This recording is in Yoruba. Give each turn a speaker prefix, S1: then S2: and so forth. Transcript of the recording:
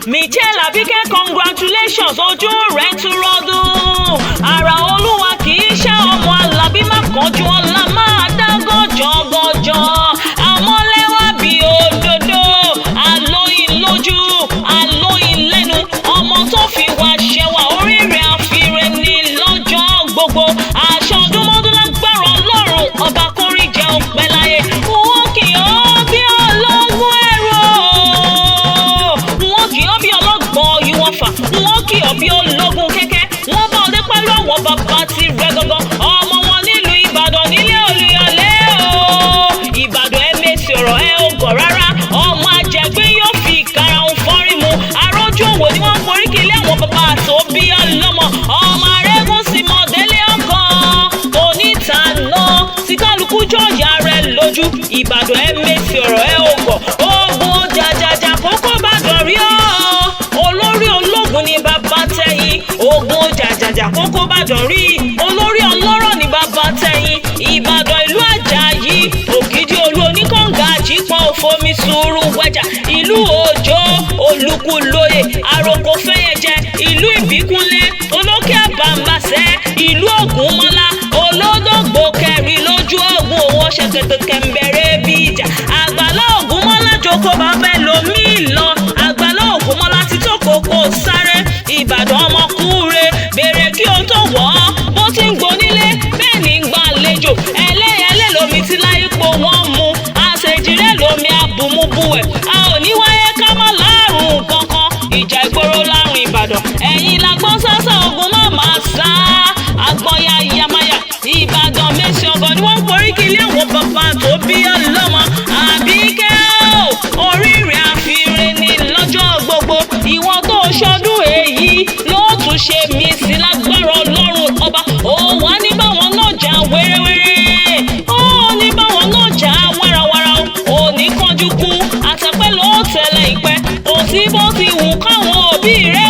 S1: Michelle Abike, congratulations, ojú rẹ̀ tún rọ́dún. Ara Olúwa kì í ṣe ọmọ Alábí má kánjú ọlá máa dá gọ́jọ́gọ́jọ́. Àmọ́lẹ́wà bí òdòdó, àlóyìn lójú, àlóyìn lẹ́nu. Ọmọ tó fi wá ṣẹwà orí rẹ̀ àfirẹ́ ní lọ́jọ́ gbogbo. Aṣọ ọdúnmọ́dún lágbára Ọlọ́run ọba kórìí jẹ́ òpẹ́ láyé. Wọ́n kì í ọ́ bí ọlọ́gbọ́n ẹ̀rọ. Wọ́n kì í ọ́ bí ọlọ́gbọ́n ìwọ̀nfà. Wọ́n kì í ọ́ bí ológun kẹ́kẹ́. Wọ́n bá ọdẹ pẹ̀lú àwọn bàbá ti rẹ̀ gangan. Ọmọ wọn nílùú Ìbàdàn nílé Olúyọ̀lé o. Ìbàdàn ẹ mèsì ọ̀rọ̀ ẹ ò gọ̀ rárá. Ọmọ àjẹgbé yóò fi ìkarahun fọ́rí mu. Arójú òwò ni wọ́n forí kí ilé àwọn bàbá tó bí ọlọ́mọ. Ọmọ arégún sì mọ délé ọkàn. Onítàná tí kálukú jọ̀yà rẹ̀ lójú. Ìbàdàn ẹ mèsì ọ̀rọ̀ ẹ ò gọ̀. Ogun jàjàjà kókó Ìbàdàn rí ọ́. Olórí ológun ni bàbá tẹ̀yìn. Ogun jàjàjà kókó Ìbàdàn rí. Olórí ọlọ́rọ̀ ni bàbá tẹ̀yìn. Ìbàdàn ìlú Àjàyí. Ògidì olú oníkànga àjípọ̀ òfomi sùúrù wẹ̀jà. Ìlú Òjó Olúkúlóyè àròkò fẹ́yẹjẹ. Ìlú Ìbíkúnlé olókè àbàmbàṣẹ́. Ìlú Ògúnmọ́lá olódògbò kẹrin lójú ogun owó ṣẹ̀kẹ̀tẹ̀ kẹ̀mbẹ̀rẹ̀ bí ìjà. Àgbàlá Ògúnmọ́lá jókòó bàbá ẹlòmíì lọ. Àgbàlá Ògúnmọ́lá ti tó kókó sáré. Ìbàdàn ọmọkùnrin bèrè kí o tó wọ̀ ọ́. Bó ti ń gbonílé bẹ́ẹ̀ ni ń gbàlejò. Ẹlẹ́yẹlé lomi tí láyípo wọ́n mu. Àṣejìrẹ́ lomi abùmúbuwẹ̀. A ò ní wáyé ká má láàrùn kankan. Ìjà ìgboro láàrùn Ìbàdàn. Ẹ̀yin la gbọ́ sásà ogun má máa sá. Agbọ́ya yamáyà. Ìbàdàn mẹ́sì ọgọ́ ni wọ́n forí kí ilé àwọn bàbá tó bí ọlọ́mọ. Àbíkẹ́ o, orí rẹ̀ àfirẹ́ ni lọ́jọ́ gbogbo. Ìwọ tó ṣọdún èyí ló tún ṣe mí sí lágbára Ọlọ́run ọba. Ó wá ní báwọn náà jà wẹ́rẹ́wẹ́rẹ́. Ó ní báwọn náà jà wárawára. Ó ní kánjú kú. Àtẹ̀pẹ́ ló tẹ̀lé ìpẹ́. Kò sí bó ti wù káwọn òbí rẹ̀